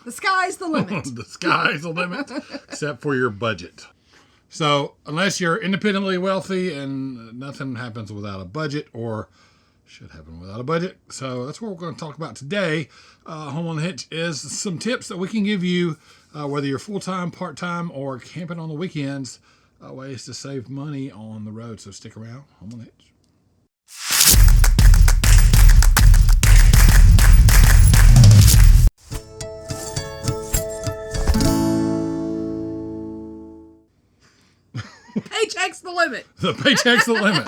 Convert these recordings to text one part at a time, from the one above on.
The sky's the limit. The sky's the limit, except for your budget. So unless you're independently wealthy, and nothing happens without a budget, or should happen without a budget. So that's what we're going to talk about today. Home on the Hitch is some tips that we can give you, whether you're full-time, part-time, or camping on the weekends, ways to save money on the road. So stick around. Home on the Hitch. Paycheck's the limit. The paycheck's the limit.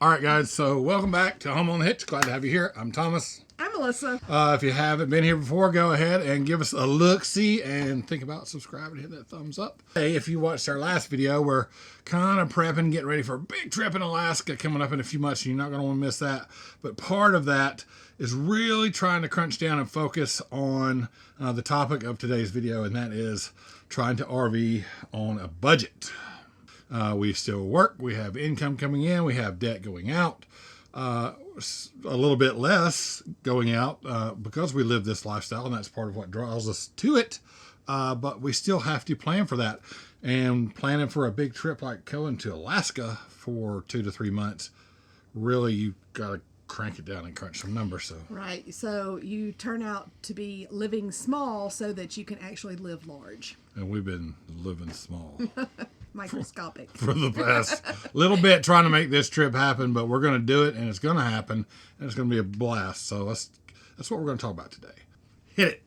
All right, guys. So welcome back to Home on the Hitch. Glad to have you here. I'm Thomas. I'm Melissa. If you haven't been here before, go ahead and give us a look-see and think about subscribing. Hit that thumbs up. Hey, if you watched our last video, we're kind of prepping, getting ready for a big trip in Alaska coming up in a few months. You're not going to want to miss that. But part of that is really trying to crunch down and focus on the topic of today's video, and that is trying to RV on a budget. We still work. We have income coming in. We have debt going out. A little bit less going out because we live this lifestyle, and that's part of what draws us to it. But we still have to plan for that. And planning for a big trip like going to Alaska for 2 to 3 months, really, you've got to crank it down and crunch some numbers. So Right. So you turn out to be living small so that you can actually live large. And we've been living small. Microscopic. For the past little bit trying to make this trip happen, but we're going to do it, and it's going to happen, and it's going to be a blast. So that's what we're going to talk about today. Hit it.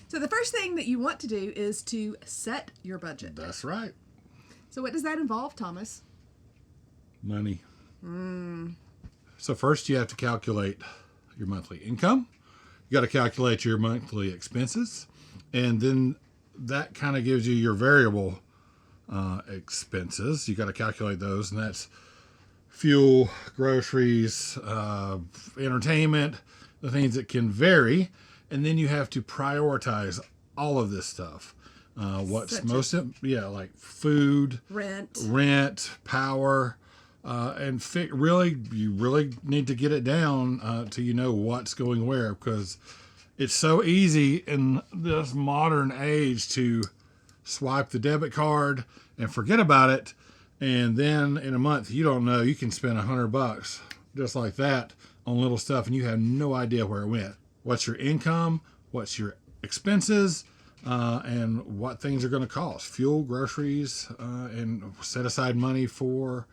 So the first thing that you want to do is to set your budget. That's right. So what does that involve, Thomas? Money. So first you have to calculate your monthly income. You got to calculate your monthly expenses, and then that kind of gives you your variable expenses. You got to calculate those, and that's fuel, groceries, entertainment, the things that can vary. And then you have to prioritize all of this stuff. What's most, like food, rent, power, and you really need to get it down to what's going where, because it's so easy in this modern age to swipe the debit card and forget about it, and then in a month you don't know, you can spend $100 just like that on little stuff, and you have no idea where it went. What's your income, what's your expenses, and what things are going to cost. Fuel, groceries, and set aside money for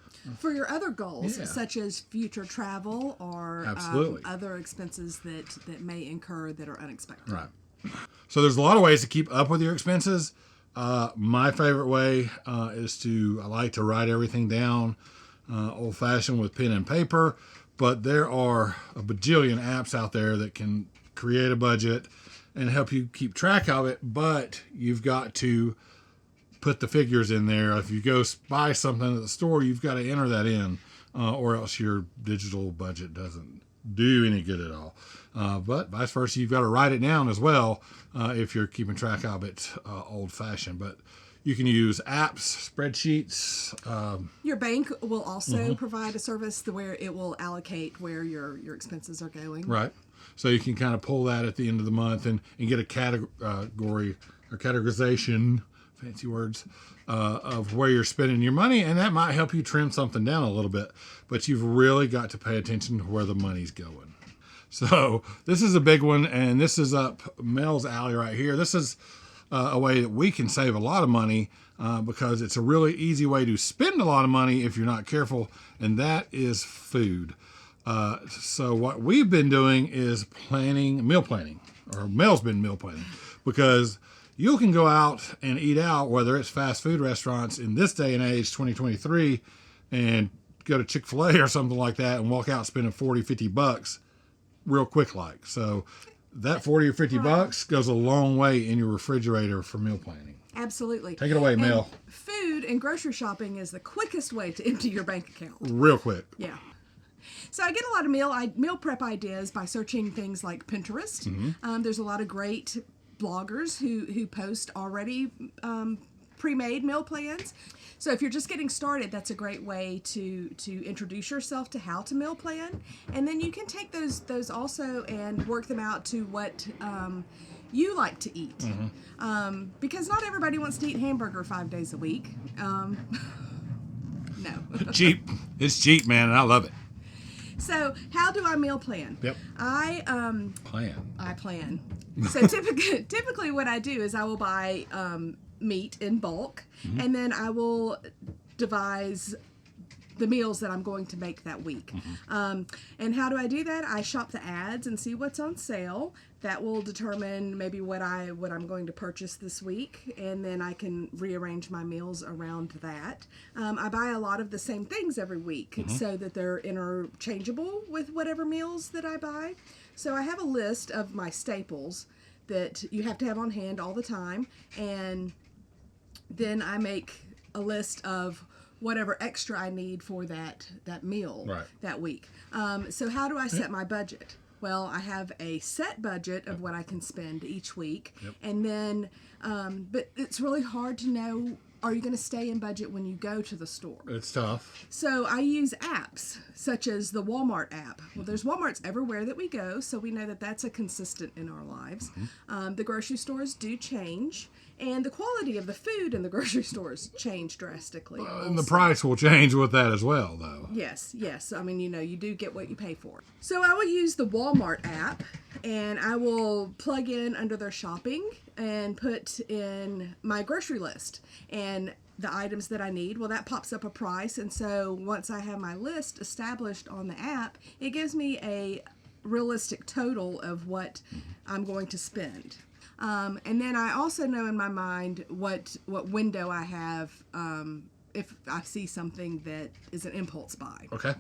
your other goals, such as future travel or other expenses that may incur that are unexpected. Right. So there's a lot of ways to keep up with your expenses. My favorite way is I like to write everything down old-fashioned with pen and paper, but there are a bajillion apps out there that can create a budget and help you keep track of it, but you've got to put the figures in there. If you go buy something at the store, you've got to enter that in, or else your digital budget doesn't do any good at all. But vice versa, you've got to write it down as well if you're keeping track of it old-fashioned. But you can use apps, spreadsheets. Your bank will also provide a service where it will allocate where your expenses are going. Right. So you can kind of pull that at the end of the month and get a category or categorization, fancy words, of where you're spending your money, and that might help you trim something down a little bit. But you've really got to pay attention to where the money's going. So this is a big one, and this is up Mel's alley right here. This is a way that we can save a lot of money because it's a really easy way to spend a lot of money if you're not careful, and that is food. So what we've been doing is meal planning, or Mel's been meal planning, because you can go out and eat out, whether it's fast food restaurants in this day and age, 2023, and go to Chick-fil-A or something like that and walk out spending $40, $50 real quick like. So that 40 or 50 bucks goes a long way in your refrigerator for meal planning. Absolutely. Take it away, Mel. Food and grocery shopping is the quickest way to empty your bank account. Real quick. Yeah. So I get a lot of meal prep ideas by searching things like Pinterest. There's a lot of great bloggers who post already pre-made meal plans. So if you're just getting started, that's a great way to introduce yourself to how to meal plan. And then you can take those also and work them out to what you like to eat. Because not everybody wants to eat hamburger 5 days a week. No. Cheap. It's cheap, man, and I love it. So how do I meal plan? Yep. I plan. So typically what I do is I will buy meat in bulk, and then I will devise the meals that I'm going to make that week. And how do I do that? I shop the ads and see what's on sale. That will determine maybe what I'm going to purchase this week, and then I can rearrange my meals around that. I buy a lot of the same things every week so that they're interchangeable with whatever meals that I buy. So I have a list of my staples that you have to have on hand all the time, and then I make a list of whatever extra I need for that meal that week. So how do I set my budget? Well, I have a set budget of what I can spend each week, and then, but it's really hard to know, are you going to stay in budget when you go to the store? It's tough. So I use apps, such as the Walmart app. Well, there's Walmarts everywhere that we go, so we know that that's a consistent in our lives. The grocery stores do change, and the quality of the food in the grocery stores change drastically. And the price will change with that as well, though. Yes. I mean, you do get what you pay for. So I will use the Walmart app, and I will plug in under their shopping and put in my grocery list and the items that I need. Well, that pops up a price, and so once I have my list established on the app, it gives me a realistic total of what I'm going to spend. And then I also know in my mind what window I have if I see something that is an impulse buy. Okay.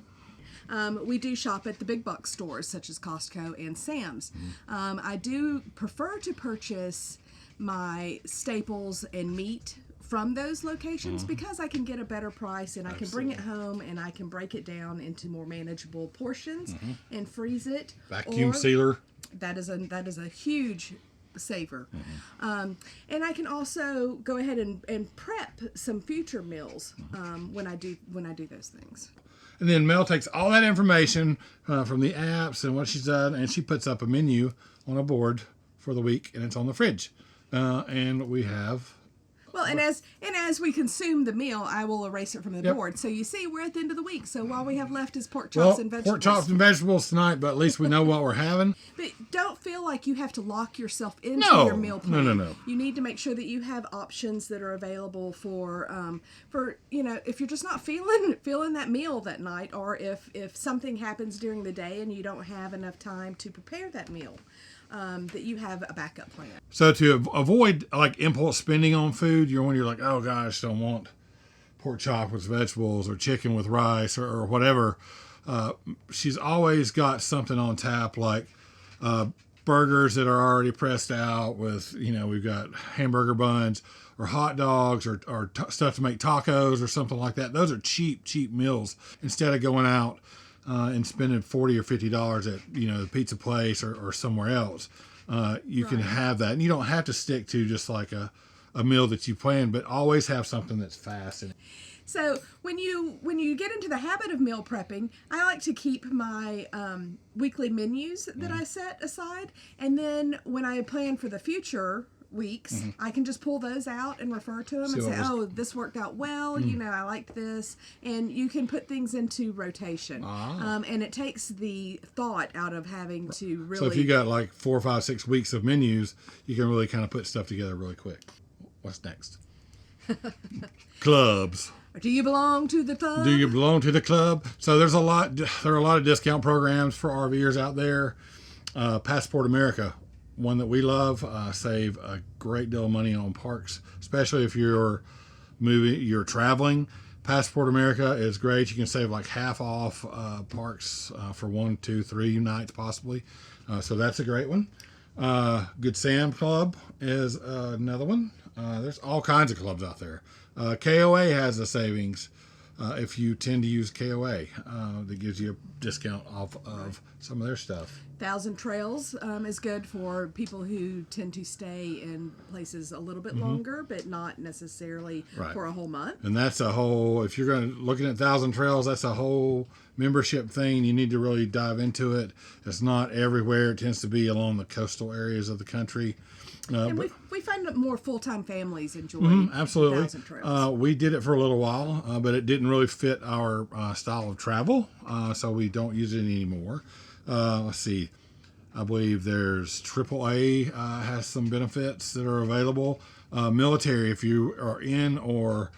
We do shop at the big box stores such as Costco and Sam's. I do prefer to purchase my staples and meat from those locations because I can get a better price, and I can bring it home and I can break it down into more manageable portions and freeze it. Vacuum sealer. That is a huge saver. And I can also go ahead and prep some future meals when I do those things. And then Mel takes all that information from the apps and what she's done, and she puts up a menu on a board for the week, and it's on the fridge. And we have... Well, and as we consume the meal, I will erase it from the board. So you see, we're at the end of the week. So all we have left is pork chops and vegetables. Pork chops and vegetables tonight, but at least we know what we're having. But don't feel like you have to lock yourself into your meal plan. No. You need to make sure that you have options that are available for if you're just not feeling that meal that night, or if something happens during the day and you don't have enough time to prepare that meal. That you have a backup plan. So to avoid like impulse spending on food, when you're like, oh gosh, I don't want pork chop with vegetables or chicken with rice or whatever, she's always got something on tap, like burgers that are already pressed out with, we've got hamburger buns or hot dogs or stuff to make tacos or something like that. Those are cheap meals instead of going out and spending $40 or $50 at the pizza place or somewhere else. You can have that, and you don't have to stick to just like a meal that you plan, but always have something that's fast. So when you get into the habit of meal prepping, I like to keep my weekly menus that I set aside, and then when I plan for the future weeks, I can just pull those out and refer to them and say, oh, this worked out well, I liked this, and you can put things into rotation. And it takes the thought out of having to really... So if you got like 4, 5, 6 weeks of menus, you can really kind of put stuff together really quick. What's next? Clubs. Do you belong to the club? Do you belong to the club? So there are a lot of discount programs for RVers out there. Passport America, one that we love, save a great deal of money on parks, especially if you're traveling. Passport America is great. You can save like half off parks for 1, 2, 3 nights possibly. So that's a great one. Good Sam Club is another one. There's all kinds of clubs out there. KOA has a savings if you tend to use KOA that gives you a discount off of some of their stuff. Thousand Trails is good for people who tend to stay in places a little bit longer, but not necessarily for a whole month. And that's a whole, if you're going to looking at Thousand Trails, that's a whole membership thing. You need to really dive into it. It's not everywhere. It tends to be along the coastal areas of the country. And we find that more full-time families enjoy absolutely. Thousand Trails. We did it for a little while, but it didn't really fit our style of travel, so we don't use it anymore. Let's see. I believe there's AAA has some benefits that are available. Military, if you are in or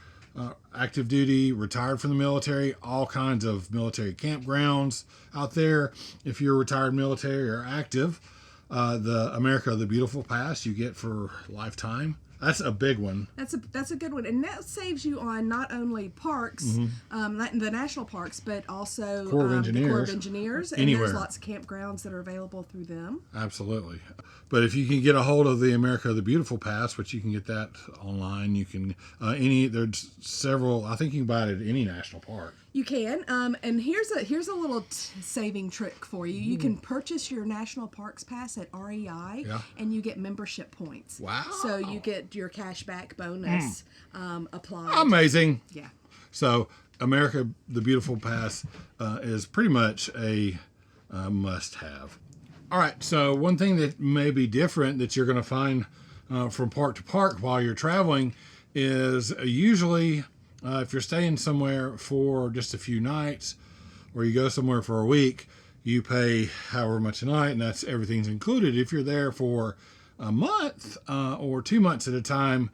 active duty, retired from the military, all kinds of military campgrounds out there. If you're retired military or active, the America the Beautiful Pass you get for lifetime. That's a big one. That's a good one, and that saves you on not only parks, the national parks, but also Corps of the Corps of Engineers. Engineers. And Anywhere. there's lots of campgrounds that are available through them. Absolutely. But if you can get a hold of the America the Beautiful Pass, which you can get that online, you can there's several. I think you can buy it at any national park. You can, and here's a little saving trick for you. You can purchase your national parks pass at REI, and you get membership points. Wow! So you get your cashback bonus applied. Amazing. Yeah. So America the Beautiful Pass is pretty much a must-have. All right. So one thing that may be different that you're going to find from park to park while you're traveling is usually. If you're staying somewhere for just a few nights, or you go somewhere for a week, you pay however much a night, and that's everything's included. If you're there for a month or 2 months at a time,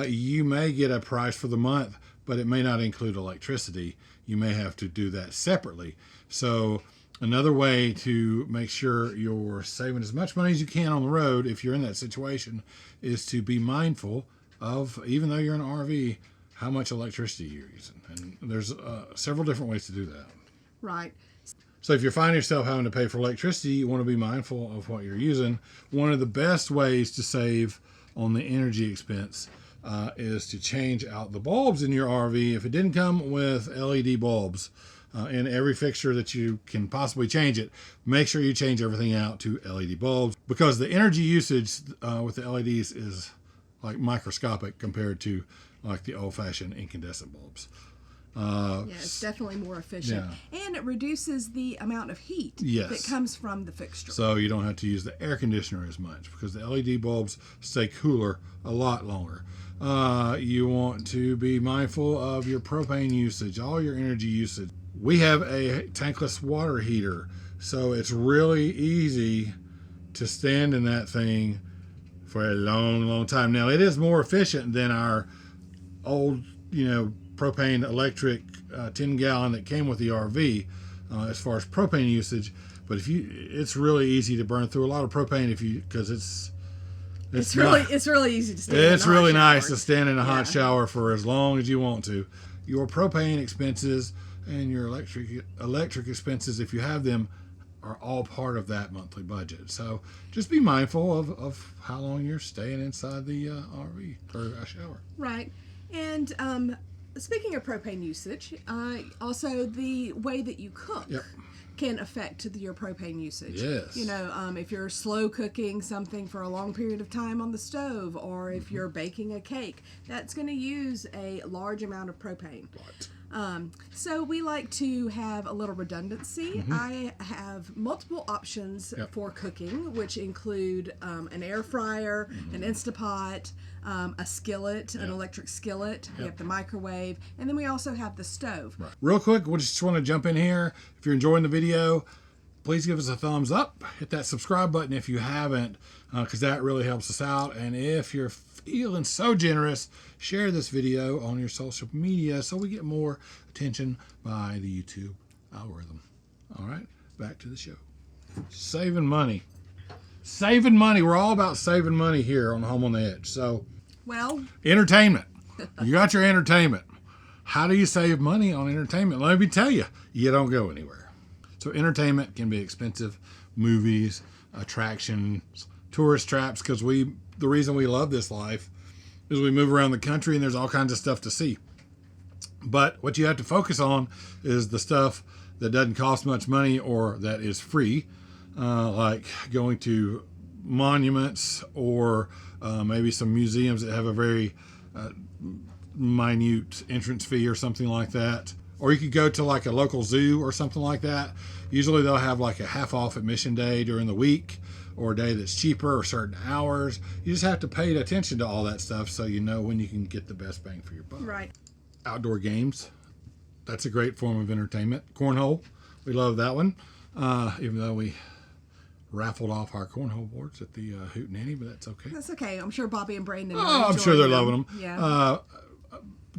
you may get a price for the month, but it may not include electricity. You may have to do that separately. So another way to make sure you're saving as much money as you can on the road, if you're in that situation, is to be mindful of, even though you're in an RV, how much electricity you're using. And there's several different ways to do that. Right. So if you find yourself having to pay for electricity, you want to be mindful of what you're using. One of the best ways to save on the energy expense is to change out the bulbs in your RV. If it didn't come with LED bulbs in every fixture that you can possibly change it, make sure you change everything out to LED bulbs, because the energy usage with the LEDs is like microscopic compared to like the old-fashioned incandescent bulbs. It's definitely more efficient. Yeah. And it reduces the amount of heat that comes from the fixture. So you don't have to use the air conditioner as much, because the LED bulbs stay cooler a lot longer. You want to be mindful of your propane usage, all your energy usage. We have a tankless water heater, so it's really easy to stand in that thing for a long, long time. Now, it is more efficient than our old, propane electric 10-gallon that came with the RV as far as propane usage. But it's really easy to burn through a lot of propane because it's really easy to stand. It's really nice to stand in a hot shower for as long as you want to. Your propane expenses and your electric expenses, if you have them, are all part of that monthly budget. So just be mindful of how long you're staying inside the RV or a shower. Right. And speaking of propane usage, also the way that you cook can affect your propane usage. Yes. If you're slow cooking something for a long period of time on the stove, or if you're baking a cake, that's going to use a large amount of propane. Right. So we like to have a little redundancy. I have multiple options for cooking, which include an air fryer, an Instapot, a skillet, an electric skillet. We have the microwave, and then we also have the stove. Right. Real quick, we just want to jump in here. If you're enjoying the video, please give us a thumbs up. Hit that subscribe button if you haven't, because that really helps us out. And if you're feeling so generous, share this video on your social media so we get more attention by the YouTube algorithm. All right, back to the show. Saving money. We're all about saving money here on Home on the Edge. So, entertainment. You got your entertainment. How do you save money on entertainment? Let me tell you, you don't go anywhere. So entertainment can be expensive. Movies, attractions, tourist traps, because the reason we love this life is we move around the country and there's all kinds of stuff to see. But what you have to focus on is the stuff that doesn't cost much money or that is free. like going to monuments or maybe some museums that have a very minute entrance fee or something like that. Or you could go to like a local zoo or something like that. Usually they'll have like a half off admission day during the week, or a day that's cheaper, or certain hours. You just have to pay attention to all that stuff so you know when you can get the best bang for your buck. Right. Outdoor games, that's a great form of entertainment. Cornhole, we love that one. Even though we raffled off our cornhole boards at the Hootenanny, but that's okay. That's okay. I'm sure Bobby and Brandon are I'm sure they're loving them. Yeah.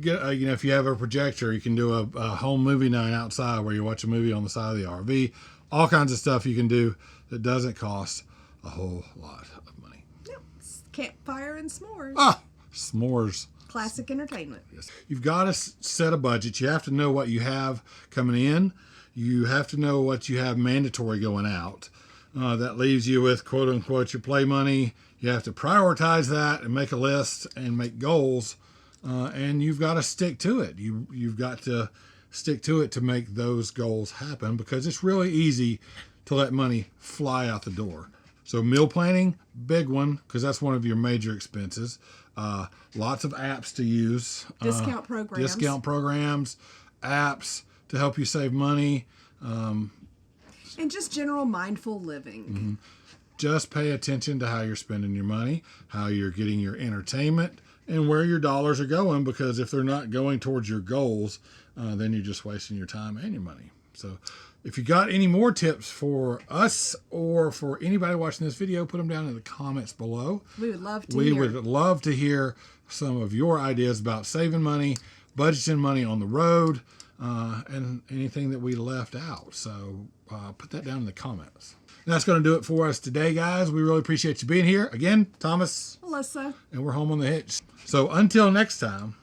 You know, if you have a projector, you can do a home movie night outside where you watch a movie on the side of the RV. All kinds of stuff you can do that doesn't cost a whole lot of money. Yep. Campfire and s'mores. S'mores. Classic entertainment. Yes. You've got to set a budget. You have to know what you have coming in. You have to know what you have mandatory going out. That leaves you with, quote unquote, your play money. You have to prioritize that and make a list and make goals. And you've got to stick to it. You've got to stick to it to make those goals happen, because it's really easy to let money fly out the door. So meal planning, big one, because that's one of your major expenses. Lots of apps to use. Discount programs, apps to help you save money. And just general mindful living. Mm-hmm. Just pay attention to how you're spending your money, how you're getting your entertainment, and where your dollars are going, because if they're not going towards your goals, then you're just wasting your time and your money. So if you got any more tips for us or for anybody watching this video, put them down in the comments below. We would love to We would love to hear some of your ideas about saving money, budgeting money on the road, and anything that we left out. So put that down in the comments. And that's going to do it for us today, guys. We really appreciate you being here. Again, Thomas. Alyssa. And we're home on the Hitch. So until next time.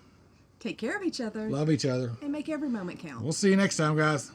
Take care of each other. Love each other. And make every moment count. We'll see you next time, guys.